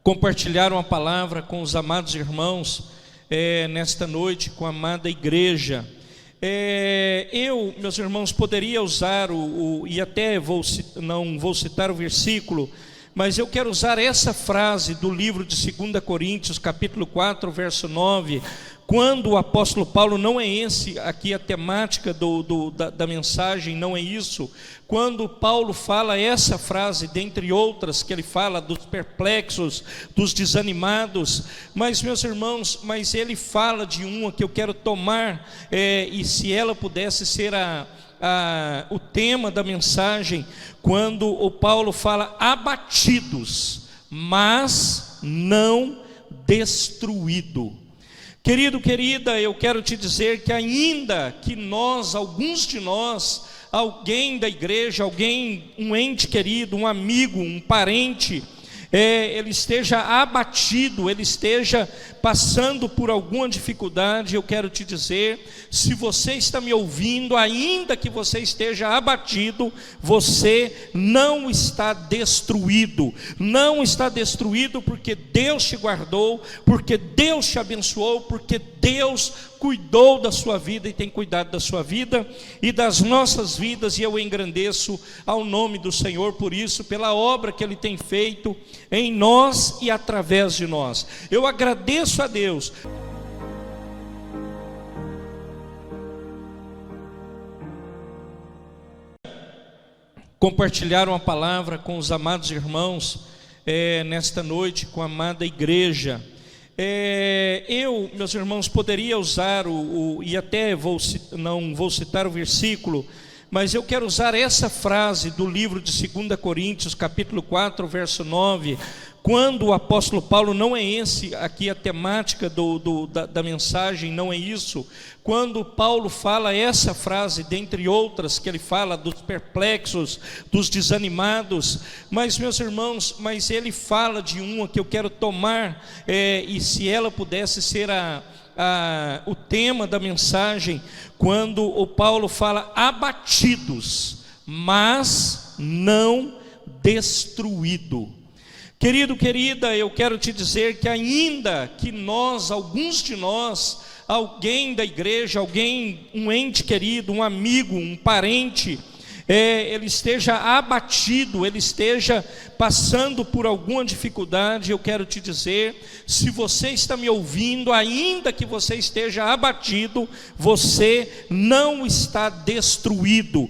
compartilharam a palavra com os amados irmãos nesta noite, com a amada igreja. Meus irmãos, poderia usar e até não vou citar o versículo, mas eu quero usar essa frase do livro de 2 Coríntios, capítulo 4, verso 9, quando o apóstolo Paulo, não é esse aqui a temática da mensagem, não é isso, quando Paulo fala essa frase, dentre outras, que ele fala dos perplexos, dos desanimados, mas meus irmãos, ele fala de uma que eu quero tomar, e se ela pudesse ser o tema da mensagem, quando o Paulo fala abatidos, mas não destruído. Querido, querida, eu quero te dizer que ainda que alguns de nós, alguém da igreja, um ente querido, um amigo, um parente, ele esteja abatido, ele esteja passando por alguma dificuldade, eu quero te dizer, se você está me ouvindo, ainda que você esteja abatido, você não está destruído, porque Deus te guardou, porque Deus te abençoou, porque Deus cuidou da sua vida e tem cuidado da sua vida e das nossas vidas, e eu engrandeço ao nome do Senhor por isso, pela obra que Ele tem feito em nós e através de nós. Eu agradeço a Deus. Compartilharam a palavra com os amados irmãos nesta noite, com a amada igreja. Meus irmãos, poderia usar e até não vou citar o versículo, mas eu quero usar essa frase do livro de 2 Coríntios, capítulo 4, verso 9, quando o apóstolo Paulo, não é esse aqui a temática da mensagem, não é isso, quando Paulo fala essa frase, dentre outras, que ele fala dos perplexos, dos desanimados, mas meus irmãos, ele fala de uma que eu quero tomar, e se ela pudesse ser o tema da mensagem, quando o Paulo fala abatidos, mas não destruído. Querido, querida, eu quero te dizer que ainda que alguns de nós, alguém da igreja, um ente querido, um amigo, um parente, ele esteja abatido, ele esteja passando por alguma dificuldade, eu quero te dizer, se você está me ouvindo, ainda que você esteja abatido, você não está destruído,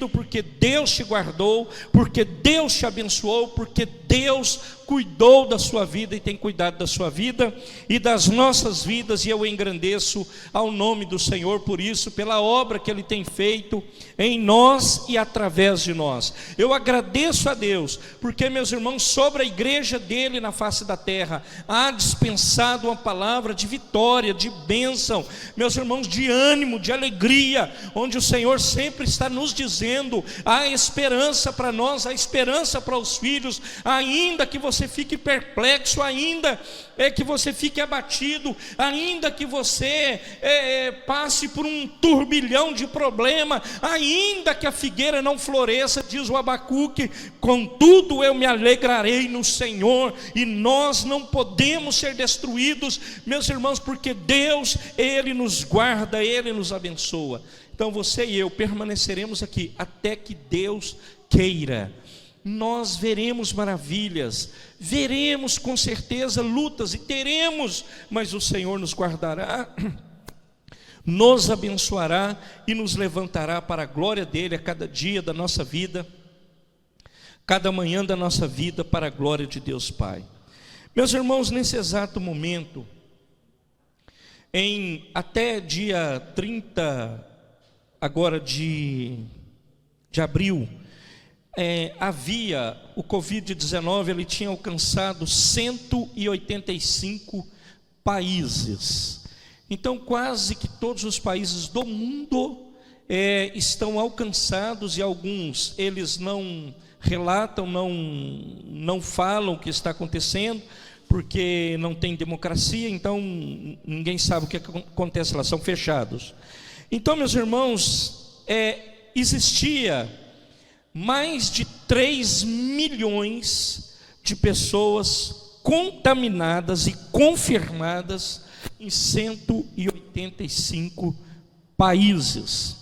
porque Deus te guardou, porque Deus te abençoou, porque Deus cuidou da sua vida e tem cuidado da sua vida e das nossas vidas, e eu engrandeço ao nome do Senhor por isso, pela obra que Ele tem feito em nós e através de nós. Eu agradeço a Deus, porque, meus irmãos, sobre a igreja dele na face da terra, há dispensado uma palavra de vitória, de bênção, meus irmãos, de ânimo, de alegria, onde o Senhor sempre está nos dizendo, há esperança para nós, há esperança para os filhos, ainda que você fique perplexo, ainda que você fique abatido, ainda que você passe por um turbilhão de problema, ainda que a figueira não floresça, diz o Abacuque, contudo eu me alegrarei no Senhor, e nós não podemos ser destruídos, meus irmãos, porque Deus, Ele nos guarda, Ele nos abençoa. Então você e eu permaneceremos aqui até que Deus queira. Nós veremos maravilhas, veremos com certeza lutas, e teremos, mas o Senhor nos guardará, nos abençoará e nos levantará para a glória dEle a cada dia da nossa vida, cada manhã da nossa vida, para a glória de Deus Pai. Meus irmãos, nesse exato momento, até dia 30 agora de abril, havia o Covid-19, ele tinha alcançado 185 países. Então quase que todos os países do mundo estão alcançados, e alguns eles não relatam, não falam o que está acontecendo, porque não tem democracia, então ninguém sabe o que acontece lá, são fechados. Então, meus irmãos, existia mais de 3 milhões de pessoas contaminadas e confirmadas em 185 países.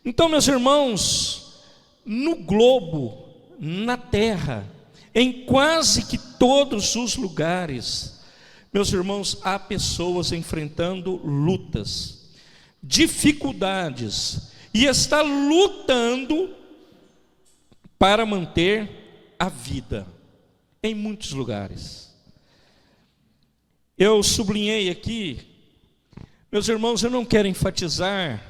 Então, meus irmãos, no globo, na terra, em quase que todos os lugares, meus irmãos, há pessoas enfrentando lutas, dificuldades, e está lutando para manter a vida, em muitos lugares. Eu sublinhei aqui, meus irmãos, eu não quero enfatizar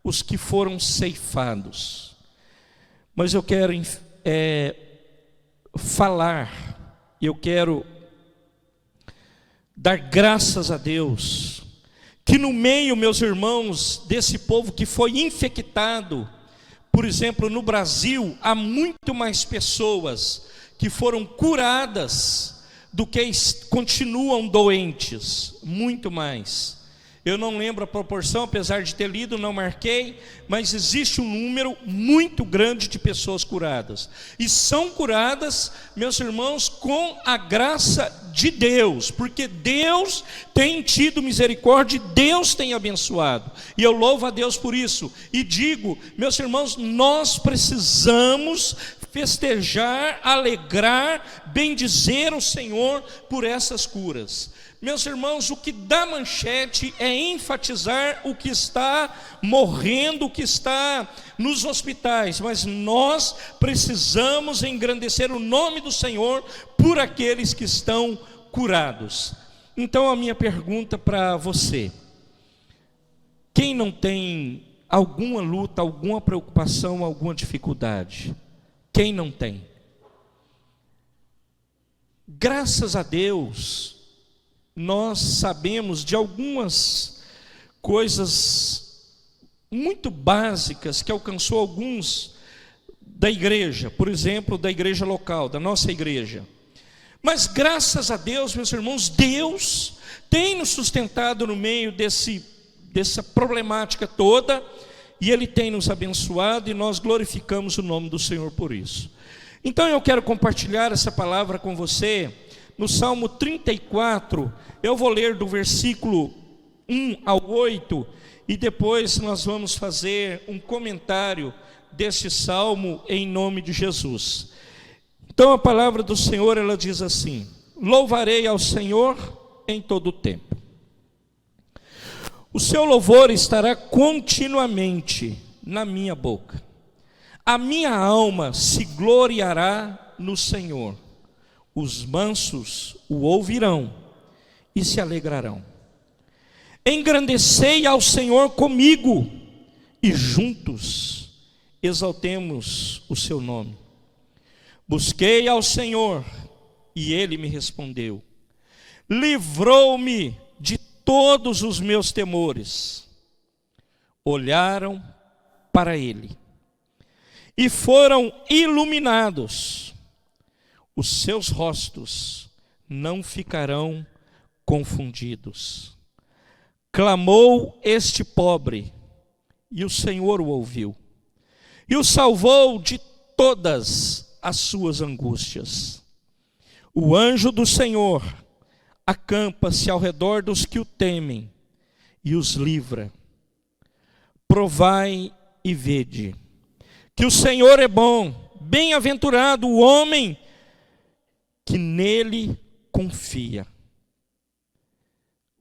os que foram ceifados, mas eu quero falar, eu quero dar graças a Deus, que no meio, meus irmãos, desse povo que foi infectado, por exemplo, no Brasil, há muito mais pessoas que foram curadas do que continuam doentes, muito mais. Eu não lembro a proporção, apesar de ter lido, não marquei, mas existe um número muito grande de pessoas curadas. E são curadas, meus irmãos, com a graça de Deus, porque Deus tem tido misericórdia, Deus tem abençoado. E eu louvo a Deus por isso. E digo, meus irmãos, nós precisamos festejar, alegrar, bendizer o Senhor por essas curas. Meus irmãos, o que dá manchete é enfatizar o que está morrendo, o que está nos hospitais, mas nós precisamos engrandecer o nome do Senhor por aqueles que estão curados. Então a minha pergunta para você: quem não tem alguma luta, alguma preocupação, alguma dificuldade? Quem não tem? Graças a Deus, nós sabemos de algumas coisas muito básicas que alcançou alguns da igreja, por exemplo, da igreja local, da nossa igreja. Mas graças a Deus, meus irmãos, Deus tem nos sustentado no meio dessa problemática toda, e Ele tem nos abençoado, e nós glorificamos o nome do Senhor por isso. Então eu quero compartilhar essa palavra com você. No Salmo 34, eu vou ler do versículo 1 ao 8, e depois nós vamos fazer um comentário desse salmo em nome de Jesus. Então a palavra do Senhor, ela diz assim: louvarei ao Senhor em todo o tempo. O seu louvor estará continuamente na minha boca. A minha alma se gloriará no Senhor. Os mansos o ouvirão e se alegrarão. Engrandecei ao Senhor comigo, e juntos exaltemos o seu nome. Busquei ao Senhor, e Ele me respondeu. Livrou-me de todos os meus temores. Olharam para Ele e foram iluminados. Os seus rostos não ficarão confundidos. Clamou este pobre, e o Senhor o ouviu, e o salvou de todas as suas angústias. O anjo do Senhor acampa-se ao redor dos que o temem, e os livra. Provai e vede, que o Senhor é bom, bem-aventurado o homem que nele confia.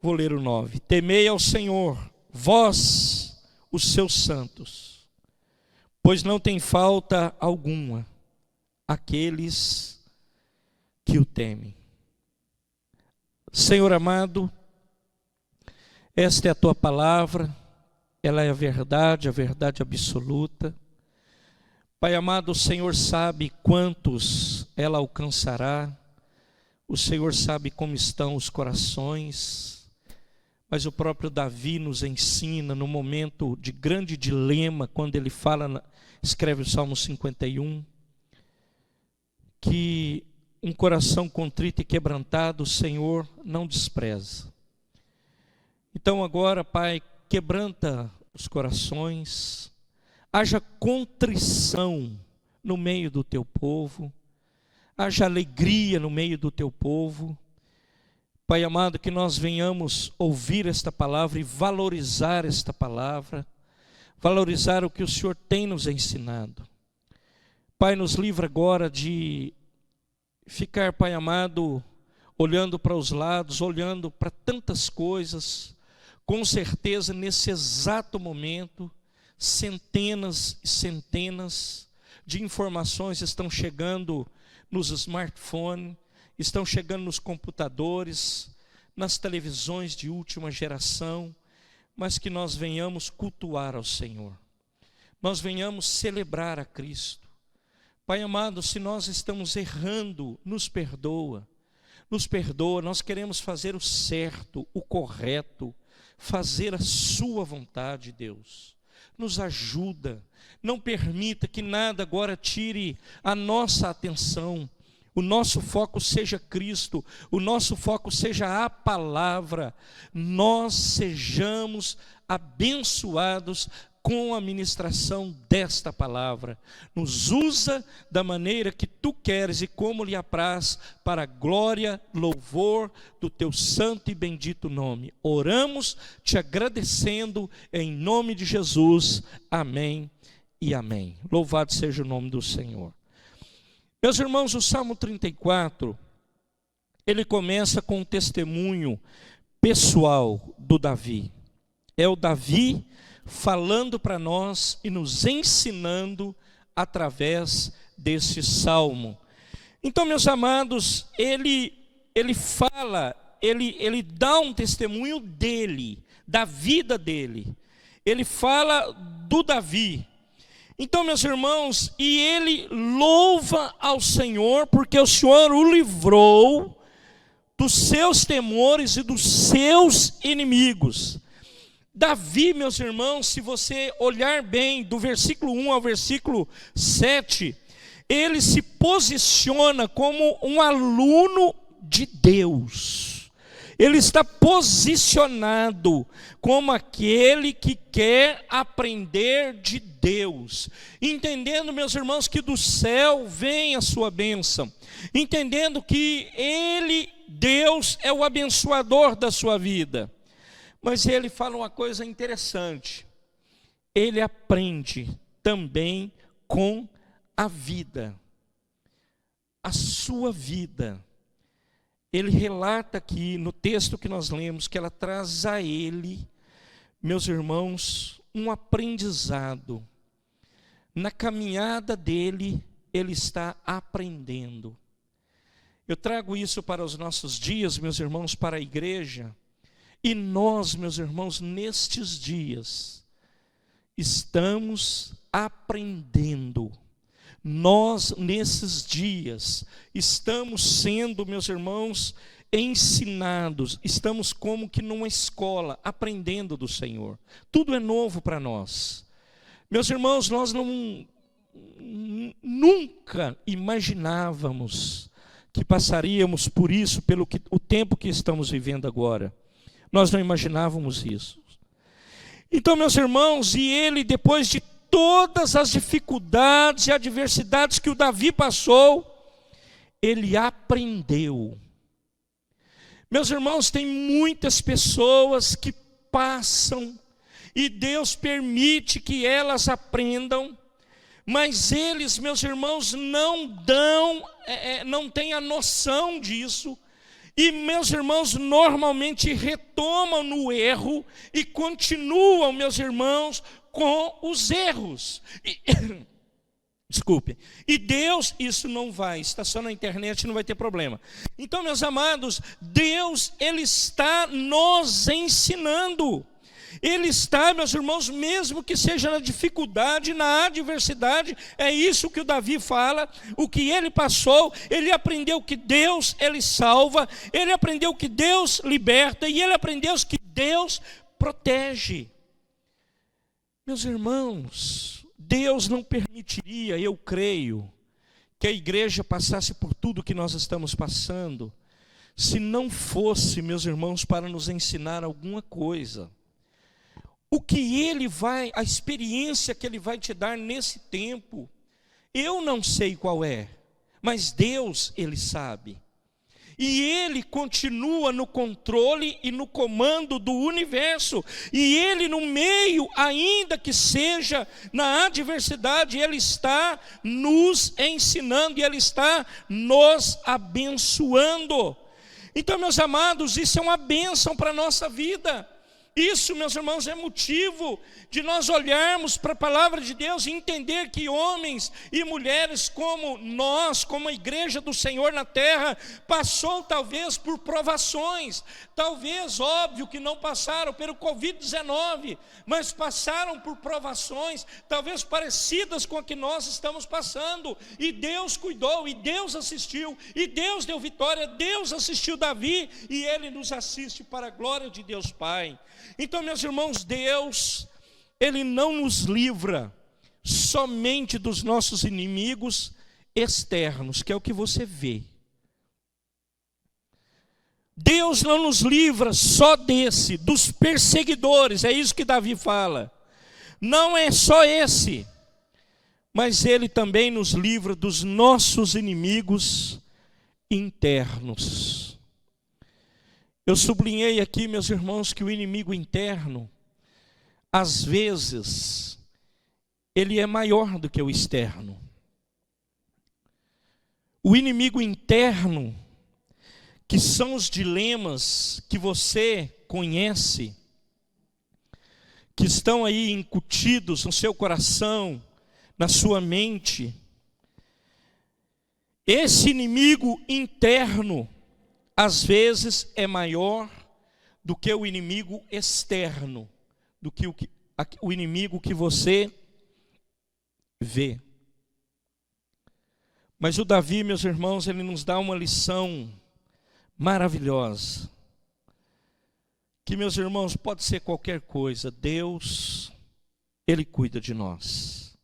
Vou ler o 9. Temei ao Senhor, vós, os seus santos, pois não tem falta alguma aqueles que o temem. Senhor amado, esta é a tua palavra, ela é a verdade absoluta. Pai amado, o Senhor sabe quantos ela alcançará, o Senhor sabe como estão os corações, mas o próprio Davi nos ensina no momento de grande dilema, quando ele escreve o Salmo 51, que um coração contrito e quebrantado o Senhor não despreza. Então agora, Pai, quebranta os corações, haja contrição no meio do teu povo, haja alegria no meio do teu povo. Pai amado, que nós venhamos ouvir esta palavra e valorizar esta palavra, valorizar o que o Senhor tem nos ensinado. Pai, nos livra agora de ficar, Pai amado, olhando para os lados, olhando para tantas coisas. Com certeza, nesse exato momento, centenas e centenas de informações estão chegando nos smartphones, estão chegando nos computadores, nas televisões de última geração, mas que nós venhamos cultuar ao Senhor, nós venhamos celebrar a Cristo. Pai amado, se nós estamos errando, nos perdoa, nós queremos fazer o certo, o correto, fazer a sua vontade, Deus. Nos ajuda, não permita que nada agora tire a nossa atenção. O nosso foco seja Cristo, o nosso foco seja a palavra. Nós sejamos abençoados com a ministração desta palavra. Nos usa da maneira que tu queres e como lhe apraz, para a glória, louvor do teu santo e bendito nome. Oramos te agradecendo em nome de Jesus. Amém e amém. Louvado seja o nome do Senhor. Meus irmãos, o Salmo 34, ele começa com um testemunho pessoal do Davi. É o Davi falando para nós e nos ensinando através desse salmo. Então, meus amados, ele fala, ele dá um testemunho dele, da vida dele. Ele fala do Davi. Então, meus irmãos, e ele louva ao Senhor, porque o Senhor o livrou dos seus temores e dos seus inimigos. Davi, meus irmãos, se você olhar bem, do versículo 1 ao versículo 7, ele se posiciona como um aluno de Deus. Ele está posicionado como aquele que quer aprender de Deus, entendendo, meus irmãos, que do céu vem a sua bênção, entendendo que ele, Deus, é o abençoador da sua vida. Mas ele fala uma coisa interessante, ele aprende também com a vida, a sua vida. Ele relata aqui no texto que nós lemos, que ela traz a ele, meus irmãos, um aprendizado. Na caminhada dele, ele está aprendendo. Eu trago isso para os nossos dias, meus irmãos, para a igreja. E nós, meus irmãos, nestes dias, estamos aprendendo. Nós, nesses dias, estamos sendo, meus irmãos, ensinados. Estamos como que numa escola, aprendendo do Senhor. Tudo é novo para nós. Meus irmãos, nós nunca imaginávamos que passaríamos por isso, o tempo que estamos vivendo agora. Nós não imaginávamos isso. Então, meus irmãos, e ele, depois de todas as dificuldades e adversidades que o Davi passou, ele aprendeu. Meus irmãos, tem muitas pessoas que passam, e Deus permite que elas aprendam, mas eles, meus irmãos, não têm a noção disso. E meus irmãos normalmente retomam no erro e continuam, meus irmãos, com os erros. Desculpe. E Deus, isso não vai, está só na internet, não vai ter problema. Então, meus amados, Deus, Ele está nos ensinando. Ele está, meus irmãos, mesmo que seja na dificuldade, na adversidade, é isso que o Davi fala, o que ele passou, ele aprendeu que Deus, Ele salva, ele aprendeu que Deus liberta, e ele aprendeu que Deus protege. Meus irmãos, Deus não permitiria, eu creio, que a igreja passasse por tudo que nós estamos passando, se não fosse, meus irmãos, para nos ensinar alguma coisa. O que Ele vai, a experiência que Ele vai te dar nesse tempo, eu não sei qual é, mas Deus, Ele sabe. E Ele continua no controle e no comando do universo. E Ele no meio, ainda que seja na adversidade, Ele está nos ensinando e Ele está nos abençoando. Então, meus amados, isso é uma bênção para a nossa vida. Isso, meus irmãos, é motivo de nós olharmos para a palavra de Deus e entender que homens e mulheres como nós, como a igreja do Senhor na terra, passou talvez por provações, talvez, óbvio que não passaram pelo Covid-19, mas passaram por provações, talvez parecidas com a que nós estamos passando, e Deus cuidou, e Deus assistiu, e Deus deu vitória, Deus assistiu Davi, e Ele nos assiste para a glória de Deus Pai. Então, meus irmãos, Deus, Ele não nos livra somente dos nossos inimigos externos, que é o que você vê. Deus não nos livra só dos perseguidores, é isso que Davi fala. Não é só esse, mas Ele também nos livra dos nossos inimigos internos. Eu sublinhei aqui, meus irmãos, que o inimigo interno, às vezes, ele é maior do que o externo. O inimigo interno, que são os dilemas que você conhece, que estão aí incutidos no seu coração, na sua mente, esse inimigo interno, às vezes é maior do que o inimigo externo, do que o inimigo que você vê. Mas o Davi, meus irmãos, ele nos dá uma lição maravilhosa, que, meus irmãos, pode ser qualquer coisa, Deus, Ele cuida de nós.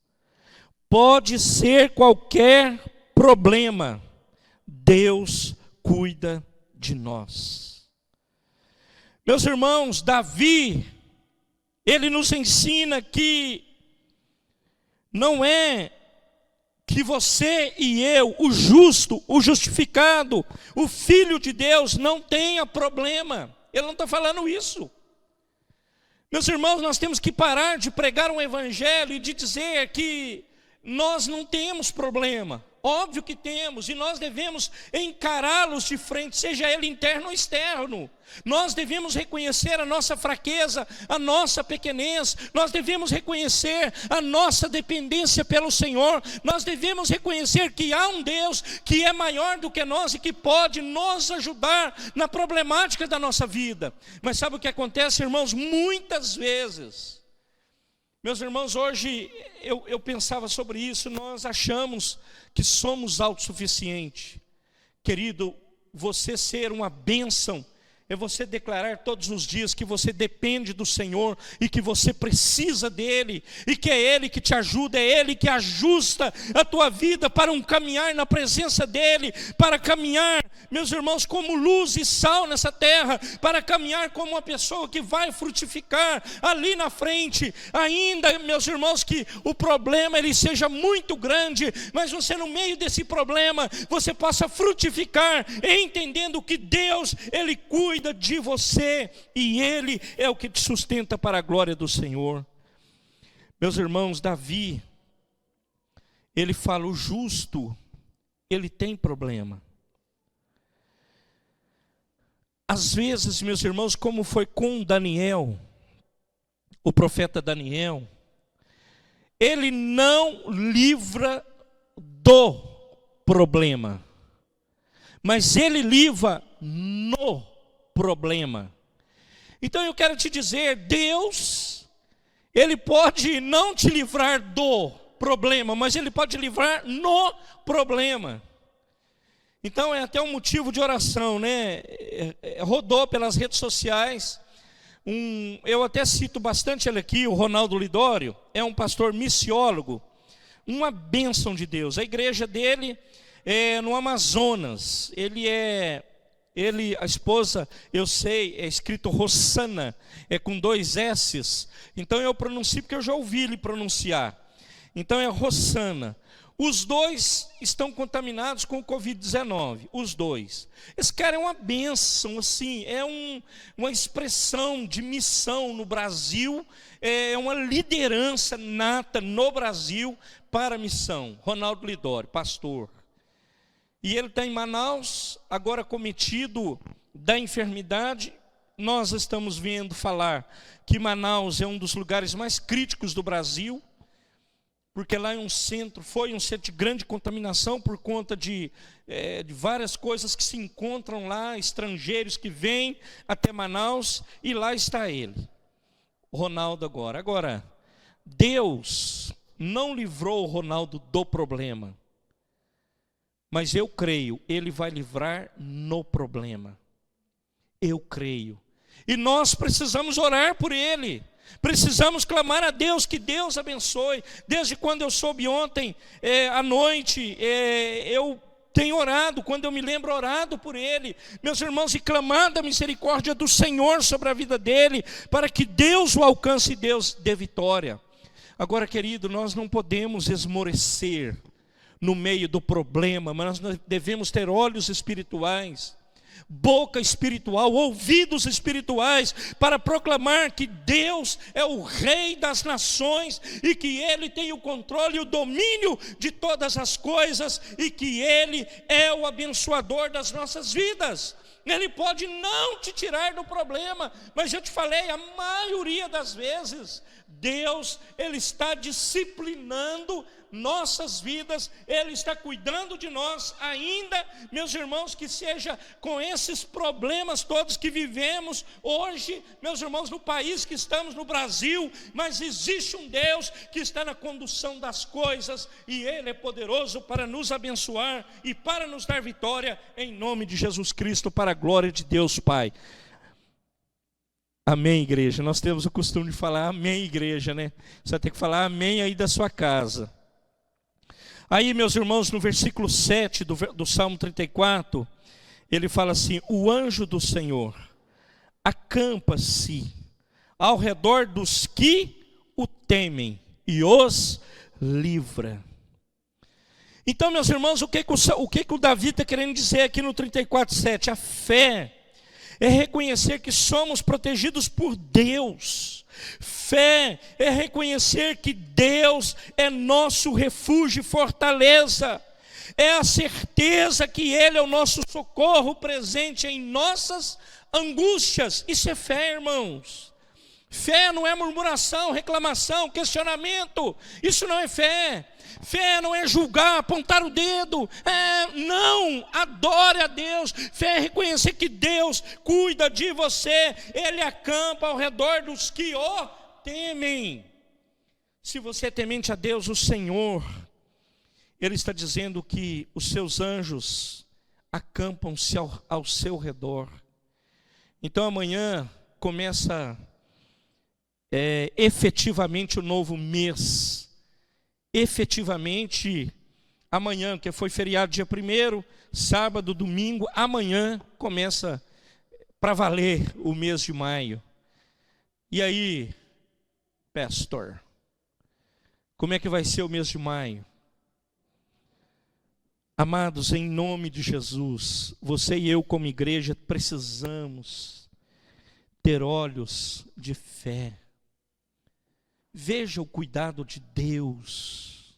Pode ser qualquer problema, Deus cuida de nós. Meus irmãos, Davi, ele nos ensina que não é que você e eu, o justo, o justificado, o filho de Deus não tenha problema. Ele não está falando isso. Meus irmãos, nós temos que parar de pregar um evangelho e de dizer que nós não temos problema. Óbvio que temos, e nós devemos encará-los de frente, seja ele interno ou externo. Nós devemos reconhecer a nossa fraqueza, a nossa pequenez. Nós devemos reconhecer a nossa dependência pelo Senhor. Nós devemos reconhecer que há um Deus que é maior do que nós e que pode nos ajudar na problemática da nossa vida. Mas sabe o que acontece, irmãos? Muitas vezes, meus irmãos, hoje eu pensava sobre isso, nós achamos que somos autossuficientes. Querido, você ser uma bênção é você declarar todos os dias que você depende do Senhor e que você precisa dEle, e que é Ele que te ajuda, é Ele que ajusta a tua vida para um caminhar na presença dEle, para caminhar, meus irmãos, como luz e sal nessa terra, para caminhar como uma pessoa que vai frutificar ali na frente, ainda, meus irmãos, que o problema ele seja muito grande, mas você no meio desse problema, você possa frutificar, entendendo que Deus, Ele cuida de você, e Ele é o que te sustenta para a glória do Senhor. Meus irmãos, Davi, ele fala, o justo, ele tem problema. Às vezes, meus irmãos, como foi com Daniel, o profeta Daniel, ele não livra do problema, mas ele livra no problema. Então eu quero te dizer, Deus, Ele pode não te livrar do problema, mas Ele pode te livrar no problema. Então é até um motivo de oração, né? Rodou pelas redes sociais, eu até cito bastante ele aqui, o Ronaldo Lidório, é um pastor missiólogo, uma bênção de Deus. A igreja dele é no Amazonas, a esposa, eu sei, é escrito Rossana, é com 2 S's, então eu pronuncio porque eu já ouvi ele pronunciar. Então é Rossana. Os dois estão contaminados com o Covid-19, os dois. Esse cara é uma bênção, assim, uma expressão de missão no Brasil, é uma liderança nata no Brasil para a missão. Ronaldo Lidório, pastor. E ele está em Manaus, agora cometido da enfermidade. Nós estamos vendo falar que Manaus é um dos lugares mais críticos do Brasil, porque lá foi um centro de grande contaminação por conta de várias coisas que se encontram lá, estrangeiros que vêm até Manaus, e lá está ele, Ronaldo agora. Agora, Deus não livrou o Ronaldo do problema, mas eu creio, Ele vai livrar no problema. Eu creio. E nós precisamos orar por ele. Precisamos clamar a Deus, que Deus abençoe. Desde quando eu soube ontem à noite, eu tenho orado, quando eu me lembro, orado por ele, meus irmãos, e clamado a misericórdia do Senhor sobre a vida dele, para que Deus o alcance e Deus dê vitória. Agora, querido, nós não podemos esmorecer no meio do problema, mas nós devemos ter olhos espirituais, boca espiritual, ouvidos espirituais, para proclamar que Deus é o Rei das nações, e que Ele tem o controle e o domínio de todas as coisas, e que Ele é o abençoador das nossas vidas. Ele pode não te tirar do problema, mas eu te falei, a maioria das vezes, Deus, Ele está disciplinando nossas vidas, Ele está cuidando de nós ainda, meus irmãos, que seja com esses problemas todos que vivemos hoje, meus irmãos, no país que estamos, no Brasil, mas existe um Deus que está na condução das coisas, e Ele é poderoso para nos abençoar e para nos dar vitória, em nome de Jesus Cristo, para a glória de Deus Pai. Amém, igreja. Nós temos o costume de falar amém, igreja, né? Você vai ter que falar amém aí da sua casa. Aí, meus irmãos, no versículo 7 do Salmo 34, ele fala assim: o anjo do Senhor acampa-se ao redor dos que o temem e os livra. Então, meus irmãos, o que o Davi está querendo dizer aqui no 34:7? A fé é reconhecer que somos protegidos por Deus. Fé é reconhecer que Deus é nosso refúgio e fortaleza. É a certeza que Ele é o nosso socorro presente em nossas angústias. Isso é fé, irmãos. Fé não é murmuração, reclamação, questionamento. Isso não é fé. Fé não é julgar, apontar o dedo. Não, adore a Deus. Fé é reconhecer que Deus cuida de você. Ele acampa ao redor dos que o temem. Se você é temente a Deus, o Senhor, Ele está dizendo que os seus anjos acampam-se ao seu redor. Então amanhã começa efetivamente o novo mês. Efetivamente amanhã, que foi feriado dia 1º, sábado, domingo, amanhã começa para valer o mês de maio. E aí, pastor, como é que vai ser o mês de maio? Amados, em nome de Jesus, você e eu como igreja precisamos ter olhos de fé. Veja o cuidado de Deus.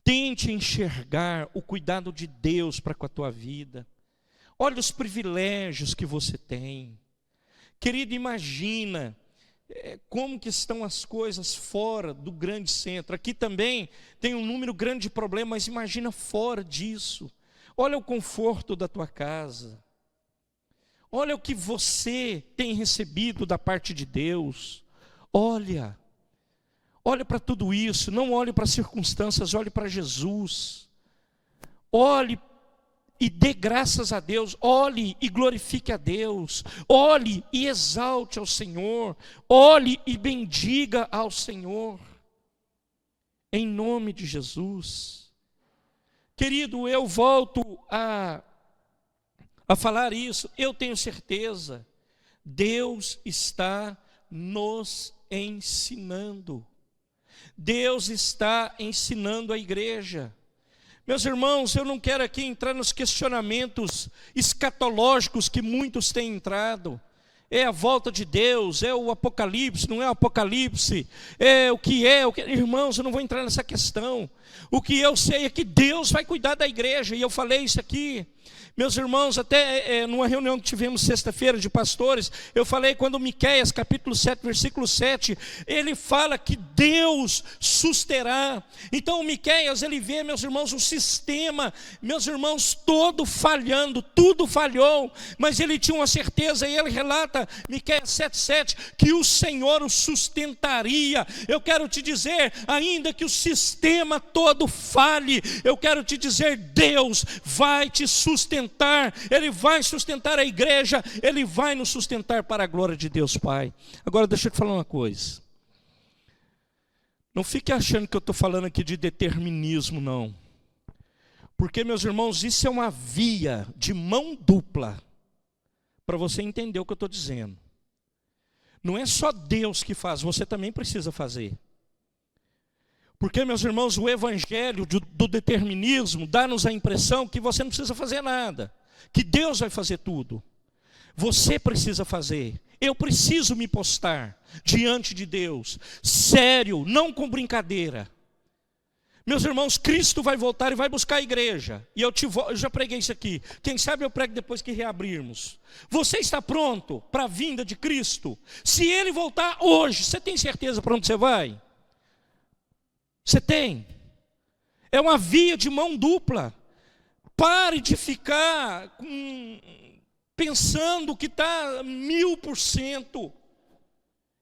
Tente enxergar o cuidado de Deus para com a tua vida. Olha os privilégios que você tem. Querido, imagina como que estão as coisas fora do grande centro. Aqui também tem um número grande de problemas, mas imagina fora disso. Olha o conforto da tua casa. Olha o que você tem recebido da parte de Deus. Olha para tudo isso, não olhe para as circunstâncias, olhe para Jesus. Olhe e dê graças a Deus, olhe e glorifique a Deus, olhe e exalte ao Senhor, olhe e bendiga ao Senhor, em nome de Jesus. Querido, eu volto a falar isso, eu tenho certeza, Deus está nos ensinando. Deus está ensinando a igreja. Meus irmãos, eu não quero aqui entrar nos questionamentos escatológicos que muitos têm entrado. É a volta de Deus, é o Apocalipse, não é o Apocalipse, é o que é. Irmãos, eu não vou entrar nessa questão. O que eu sei é que Deus vai cuidar da igreja, e eu falei isso aqui. Meus irmãos, até numa reunião que tivemos sexta-feira de pastores, eu falei quando Miqueias capítulo 7, versículo 7, ele fala que Deus susterá. Então o Miqueias, ele vê, meus irmãos, um sistema, meus irmãos, todo falhando, tudo falhou, mas ele tinha uma certeza, e ele relata, Miqueias 7,7, que o Senhor o sustentaria. Eu quero te dizer, ainda que o sistema todo falhe, eu quero te dizer, Deus vai te sustentar. Ele vai sustentar a igreja, Ele vai nos sustentar para a glória de Deus Pai. Agora deixa eu te falar uma coisa. Não fique achando que eu estou falando aqui de determinismo, não. Porque, meus irmãos, isso é uma via de mão dupla, para você entender o que eu estou dizendo. Não é só Deus que faz, você também precisa fazer. Porque, meus irmãos, o evangelho do determinismo dá-nos a impressão que você não precisa fazer nada, que Deus vai fazer tudo. Você precisa fazer. Eu preciso me postar diante de Deus, sério, não com brincadeira. Meus irmãos, Cristo vai voltar e vai buscar a igreja. E eu já preguei isso aqui. Quem sabe eu prego depois que reabrirmos. Você está pronto para a vinda de Cristo? Se Ele voltar hoje, você tem certeza para onde você vai? Você tem. É uma via de mão dupla. Pare de ficar pensando que está 1000%.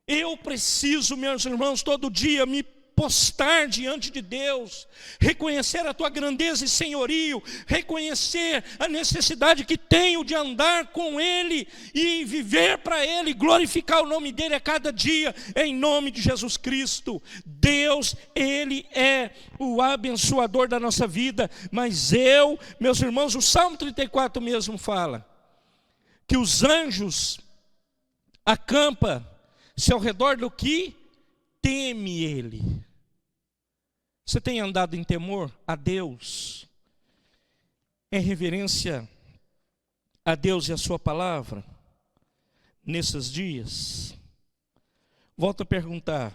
Eu preciso, meus irmãos, todo dia me postar diante de Deus, reconhecer a tua grandeza e senhorio, reconhecer a necessidade que tenho de andar com Ele e viver para Ele, glorificar o nome dEle a cada dia, em nome de Jesus Cristo. Deus, Ele é o abençoador da nossa vida, mas meus irmãos, o Salmo 34 mesmo fala, que os anjos acampam-se ao redor do que teme Ele. Você tem andado em temor a Deus, em reverência a Deus e a sua palavra, nesses dias? Volto a perguntar,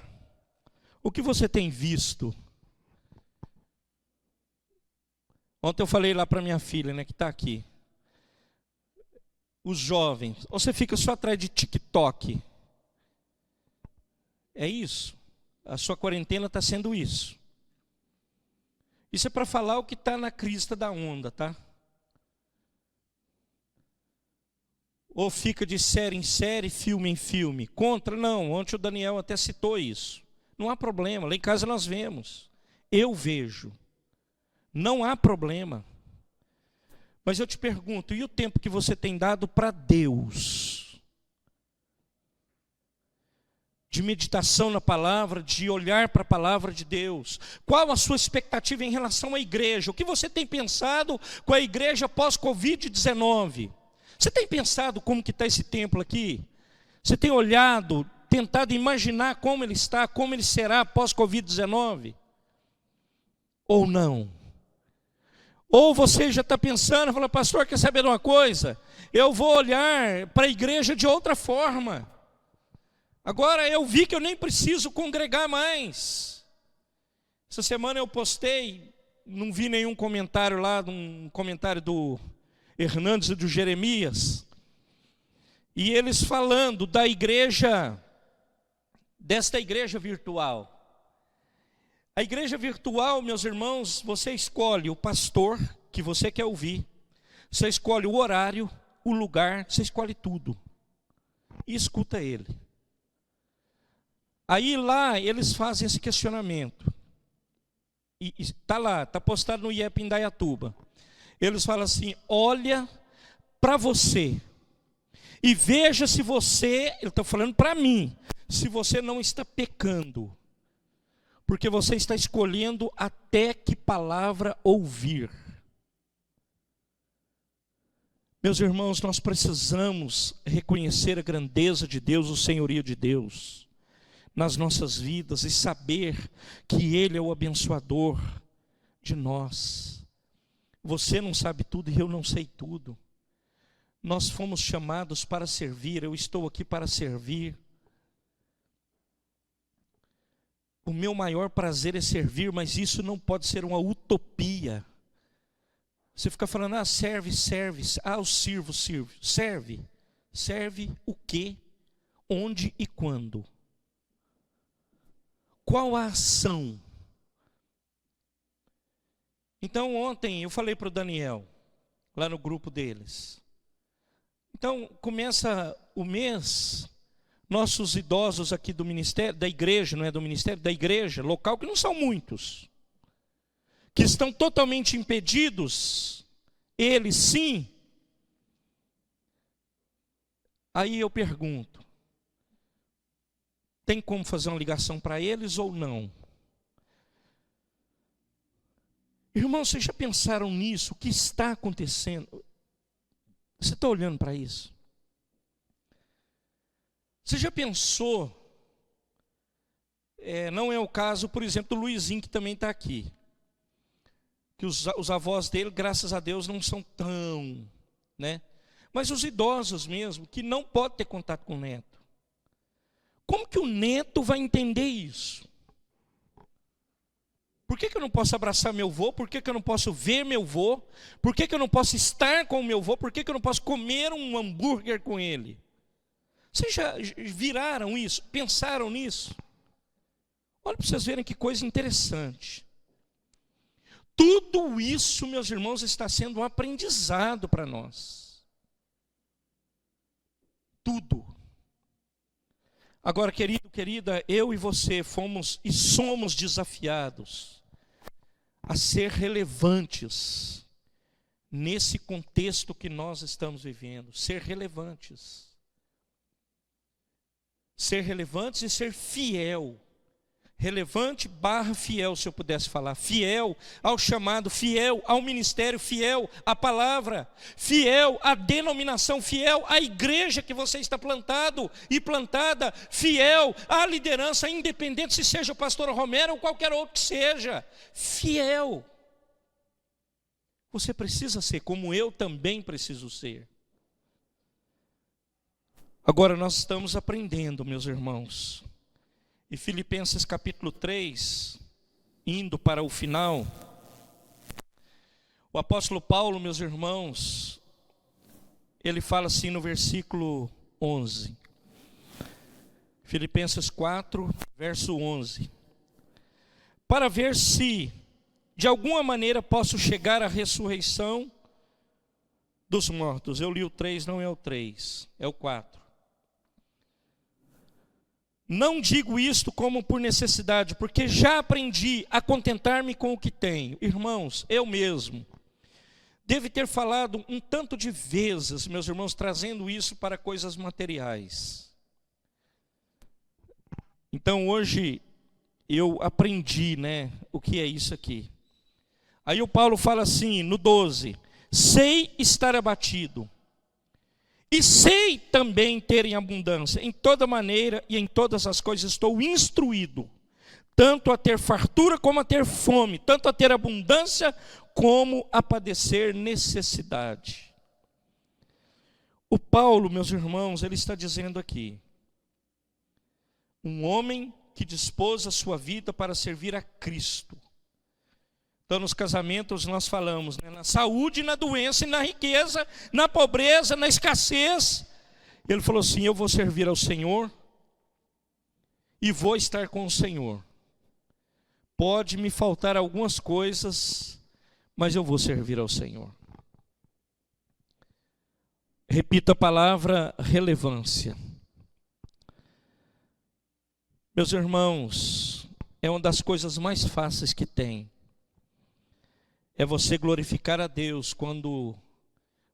o que você tem visto? Ontem eu falei lá para minha filha, que está aqui, os jovens, você fica só atrás de TikTok, é isso? A sua quarentena está sendo isso. Isso é para falar o que está na crista da onda, tá? Ou fica de série em série, filme em filme. Contra, não. Ontem o Daniel até citou isso. Não há problema, lá em casa nós vemos. Eu vejo. Não há problema. Mas eu te pergunto, e o tempo que você tem dado para Deus? De meditação na palavra, de olhar para a palavra de Deus. Qual a sua expectativa em relação à igreja? O que você tem pensado com a igreja pós-Covid-19? Você tem pensado como que está esse templo aqui? Você tem olhado, tentado imaginar como ele está, como ele será pós-Covid-19? Ou não? Ou você já está pensando, fala, pastor, quer saber de uma coisa? Eu vou olhar para a igreja de outra forma. Agora eu vi que eu nem preciso congregar mais. Essa semana eu postei, não vi nenhum comentário lá, um comentário do Hernandes e do Jeremias. E eles falando da igreja, desta igreja virtual. A igreja virtual, meus irmãos, você escolhe o pastor que você quer ouvir. Você escolhe o horário, o lugar, você escolhe tudo. E escuta ele. Aí lá eles fazem esse questionamento. E está lá, está postado no IEP Indaiatuba. Eles falam assim, olha para você e veja se você, ele está falando para mim, se você não está pecando. Porque você está escolhendo até que palavra ouvir. Meus irmãos, nós precisamos reconhecer a grandeza de Deus, o senhorio de Deus. nas nossas vidas e saber que Ele é o abençoador de nós. Você não sabe tudo e eu não sei tudo. Nós fomos chamados para servir, eu estou aqui para servir. O meu maior prazer é servir, mas isso não pode ser uma utopia. Você fica falando, serve, eu sirvo. Serve o quê? Onde e quando? Qual a ação? Então ontem eu falei para o Daniel, lá no grupo deles. Então começa o mês, nossos idosos aqui do ministério, da igreja, não é do ministério, da igreja local, que não são muitos, que estão totalmente impedidos, eles sim. Aí eu pergunto, tem como fazer uma ligação para eles ou não? Irmãos, vocês já pensaram nisso? O que está acontecendo? Você está olhando para isso? Você já pensou? Não é o caso, por exemplo, do Luizinho, que também está aqui. Que os avós dele, graças a Deus, não são tão, né? Mas os idosos mesmo, que não podem ter contato com o neto. Como que o neto vai entender isso? Por que eu não posso abraçar meu avô? Por que eu não posso ver meu avô? Por que eu não posso estar com o meu avô? Por que eu não posso comer um hambúrguer com ele? Vocês já viraram isso? Pensaram nisso? Olha para vocês verem que coisa interessante. Tudo isso, meus irmãos, está sendo um aprendizado para nós. Tudo. Agora, querido, querida, eu e você fomos e somos desafiados a ser relevantes nesse contexto que nós estamos vivendo. Ser relevantes. Ser relevantes e ser fiel. Relevante / fiel, se eu pudesse falar. Fiel ao chamado, fiel ao ministério, fiel à palavra, fiel à denominação, fiel à igreja que você está plantado e plantada, fiel à liderança independente, se seja o pastor Romero ou qualquer outro que seja. Fiel. Você precisa ser, como eu também preciso ser. Agora nós estamos aprendendo, meus irmãos. E Filipenses capítulo 3, indo para o final, o apóstolo Paulo, meus irmãos, ele fala assim no versículo 11. Filipenses 4, verso 11. Para ver se, de alguma maneira, posso chegar à ressurreição dos mortos. Eu li o 3, não é o 3, é o 4. Não digo isto como por necessidade, porque já aprendi a contentar-me com o que tenho. Irmãos, eu mesmo devo ter falado um tanto de vezes, meus irmãos, trazendo isso para coisas materiais. Então hoje eu aprendi, o que é isso aqui. Aí o Paulo fala assim, no 12: sei estar abatido, e sei também ter em abundância. Em toda maneira e em todas as coisas estou instruído, tanto a ter fartura como a ter fome, tanto a ter abundância como a padecer necessidade. O Paulo, meus irmãos, ele está dizendo aqui, um homem que dispôs a sua vida para servir a Cristo. Então nos casamentos nós falamos, na saúde, na doença e na riqueza, na pobreza, na escassez. Ele falou assim, eu vou servir ao Senhor e vou estar com o Senhor. Pode me faltar algumas coisas, mas eu vou servir ao Senhor. Repito a palavra relevância. Meus irmãos, é uma das coisas mais fáceis que tem. É você glorificar a Deus quando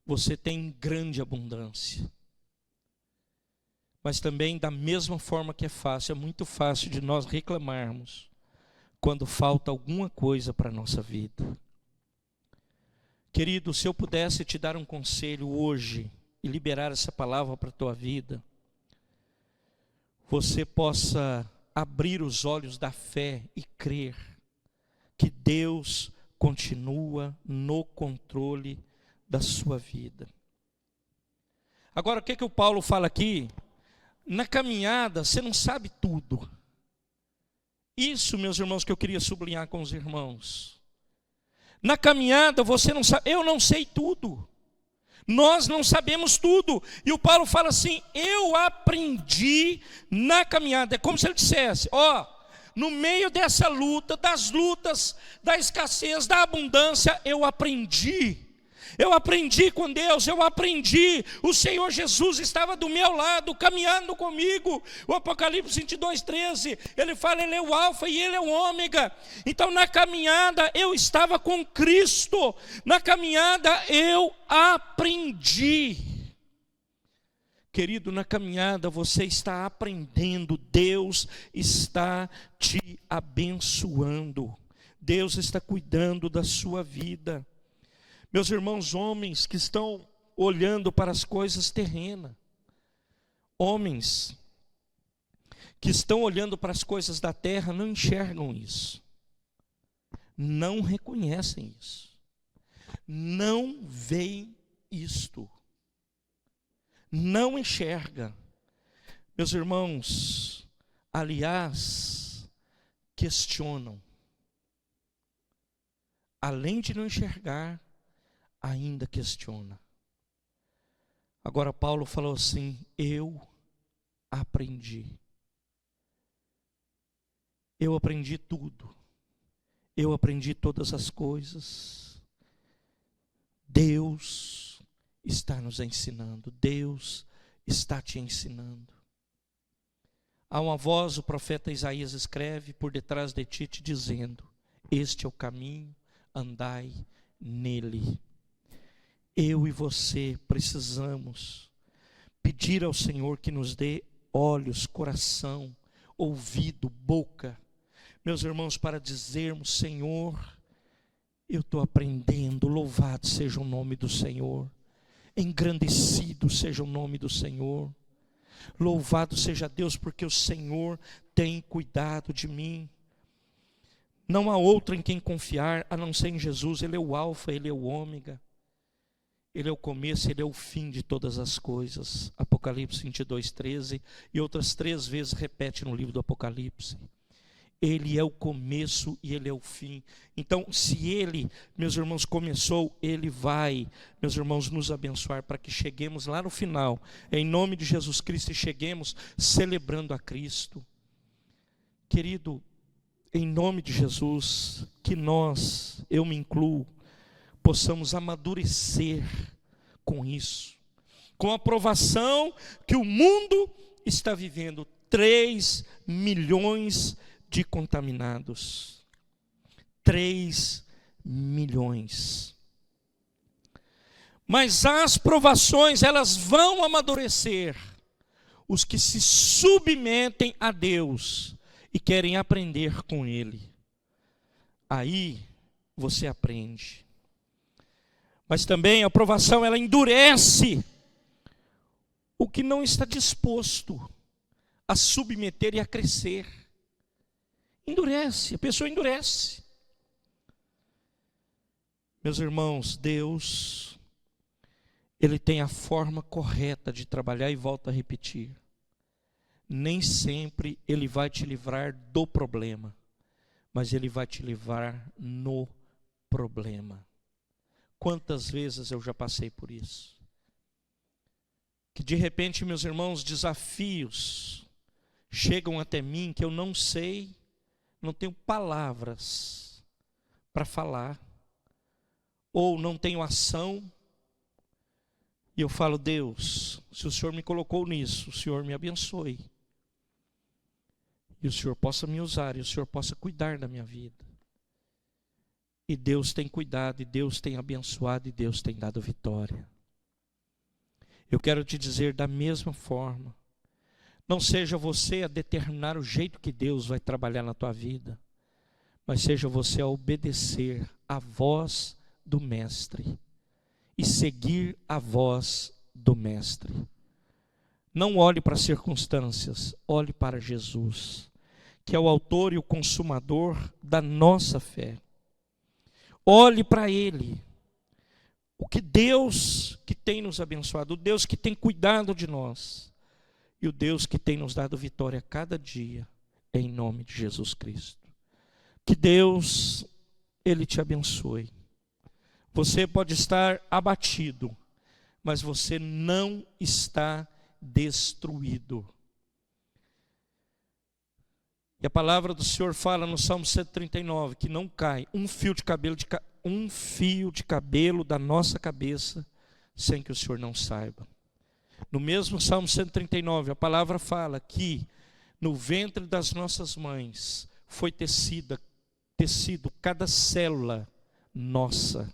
você tem grande abundância. Mas também da mesma forma que é muito fácil de nós reclamarmos quando falta alguma coisa para a nossa vida. Querido, se eu pudesse te dar um conselho hoje e liberar essa palavra para a tua vida, você possa abrir os olhos da fé e crer que Deus continua no controle da sua vida. Agora, o que o Paulo fala aqui? Na caminhada, você não sabe tudo. Isso, meus irmãos, que eu queria sublinhar com os irmãos. Na caminhada, você não sabe, eu não sei tudo. Nós não sabemos tudo. E o Paulo fala assim: eu aprendi na caminhada. É como se ele dissesse: no meio dessa luta, das lutas, da escassez, da abundância, eu aprendi. Eu aprendi com Deus, eu aprendi. O Senhor Jesus estava do meu lado, caminhando comigo. O Apocalipse 22:13, ele fala: ele é o alfa e ele é o ômega. Então na caminhada eu estava com Cristo. Na caminhada eu aprendi. Querido, na caminhada você está aprendendo. Deus está te abençoando. Deus está cuidando da sua vida. Meus irmãos, homens que estão olhando para as coisas terrenas, homens que estão olhando para as coisas da terra, não enxergam isso, não reconhecem isso, não veem isto, não enxerga. Meus irmãos, aliás, questionam, além de não enxergar, ainda questiona. Agora Paulo falou assim: eu aprendi. Eu aprendi tudo. Eu aprendi todas as coisas. Deus está nos ensinando. Deus está te ensinando. Há uma voz, o profeta Isaías escreve: por detrás de ti, te dizendo: este é o caminho, andai nele. Eu e você precisamos pedir ao Senhor que nos dê olhos, coração, ouvido, boca, meus irmãos, para dizermos: Senhor, eu estou aprendendo. Louvado seja o nome do Senhor, engrandecido seja o nome do Senhor, louvado seja Deus, porque o Senhor tem cuidado de mim. Não há outro em quem confiar a não ser em Jesus. Ele é o alfa, ele é o ômega. Ele é o começo, ele é o fim de todas as coisas. Apocalipse 22:13, e outras 3 vezes repete no livro do Apocalipse. Ele é o começo e ele é o fim. Então, se ele, meus irmãos, começou, ele vai, meus irmãos, nos abençoar para que cheguemos lá no final, em nome de Jesus Cristo, e cheguemos celebrando a Cristo. Querido, em nome de Jesus, que nós, eu me incluo, possamos amadurecer com isso, com a provação que o mundo está vivendo. 3 milhões de contaminados, 3 milhões. Mas as provações, elas vão amadurecer os que se submetem a Deus e querem aprender com Ele. Aí você aprende. Mas também a provação, ela endurece o que não está disposto a submeter e a crescer. Endurece, a pessoa endurece. Meus irmãos, Deus, Ele tem a forma correta de trabalhar, e volto a repetir: nem sempre Ele vai te livrar do problema, mas Ele vai te livrar no problema. Quantas vezes eu já passei por isso? Que de repente, meus irmãos, desafios chegam até mim que eu não sei, não tenho palavras para falar, ou não tenho ação, e eu falo: Deus, se o Senhor me colocou nisso, o Senhor me abençoe, e o Senhor possa me usar, e o Senhor possa cuidar da minha vida. E Deus tem cuidado, e Deus tem abençoado, e Deus tem dado vitória. Eu quero te dizer da mesma forma: não seja você a determinar o jeito que Deus vai trabalhar na tua vida, mas seja você a obedecer à voz do Mestre e seguir a voz do Mestre. Não olhe para as circunstâncias, olhe para Jesus. que é o autor e o consumador da nossa fé. Olhe para Ele. O que Deus que tem nos abençoado, o Deus que tem cuidado de nós, e o Deus que tem nos dado vitória a cada dia, em nome de Jesus Cristo. Que Deus, Ele te abençoe. Você pode estar abatido, mas você não está destruído. E a palavra do Senhor fala no Salmo 139, que não cai um fio de cabelo da nossa cabeça, sem que o Senhor não saiba. No mesmo Salmo 139, a palavra fala que no ventre das nossas mães foi tecido cada célula nossa,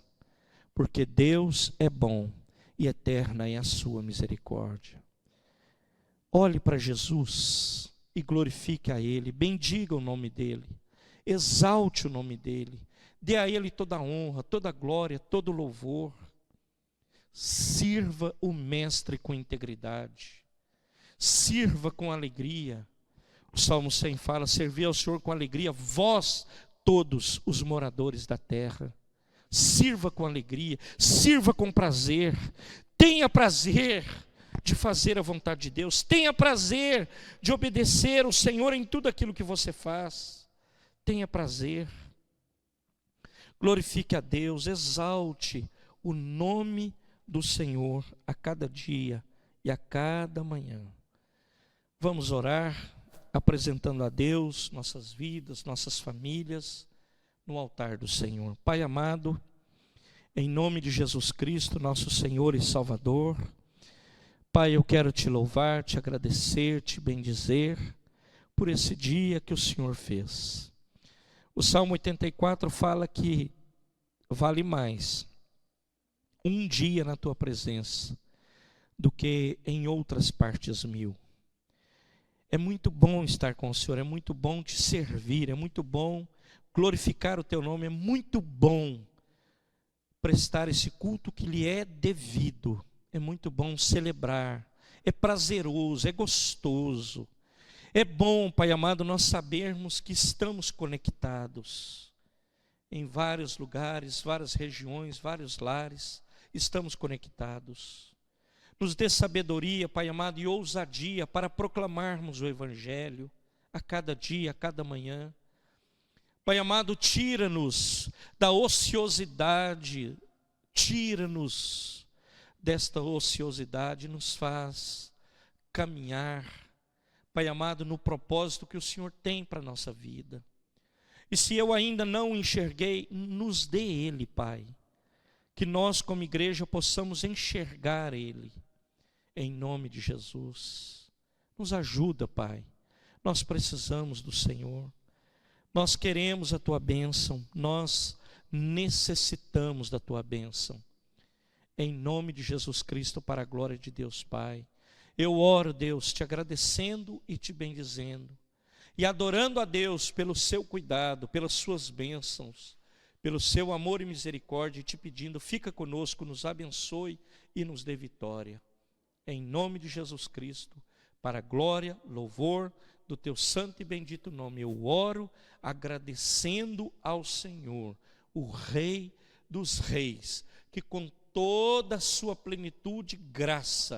porque Deus é bom e eterna é a sua misericórdia. Olhe para Jesus e glorifique a Ele, bendiga o nome dEle, exalte o nome dEle, dê a Ele toda a honra, toda a glória, todo o louvor. Sirva o Mestre com integridade, sirva com alegria. O Salmo 100 fala: servi ao Senhor com alegria, vós todos os moradores da terra. Sirva com alegria, sirva com prazer, tenha prazer de fazer a vontade de Deus, tenha prazer de obedecer ao Senhor em tudo aquilo que você faz, tenha prazer, glorifique a Deus, exalte o nome do Senhor a cada dia e a cada manhã. Vamos orar, apresentando a Deus nossas vidas, nossas famílias, no altar do Senhor. Pai amado, em nome de Jesus Cristo, nosso Senhor e Salvador, Pai, eu quero te louvar, te agradecer, te bendizer por esse dia que o Senhor fez. O Salmo 84 fala que vale mais um dia na tua presença do que em outras partes 1000. É muito bom estar com o Senhor, é muito bom te servir, é muito bom glorificar o teu nome, é muito bom prestar esse culto que lhe é devido. É muito bom celebrar, é prazeroso, é gostoso. É bom, Pai amado, nós sabermos que estamos conectados em vários lugares, várias regiões, vários lares, estamos conectados. Nos dê sabedoria, Pai amado, e ousadia para proclamarmos o Evangelho a cada dia, a cada manhã. Pai amado, tira-nos da ociosidade, tira-nos desta ociosidade, nos faz caminhar, Pai amado, no propósito que o Senhor tem para a nossa vida. E se eu ainda não enxerguei, nos dê Ele, Pai, que nós como igreja possamos enxergar Ele, em nome de Jesus. Nos ajuda, Pai, nós precisamos do Senhor, nós queremos a Tua bênção, nós necessitamos da Tua bênção. Em nome de Jesus Cristo, para a glória de Deus Pai. Eu oro, Deus, te agradecendo e te bendizendo. E adorando a Deus pelo seu cuidado, pelas suas bênçãos, pelo seu amor e misericórdia, e te pedindo, fica conosco, nos abençoe e nos dê vitória. Em nome de Jesus Cristo, para a glória, louvor do teu santo e bendito nome, eu oro agradecendo ao Senhor, o Rei dos Reis, que com toda a sua plenitude, graça,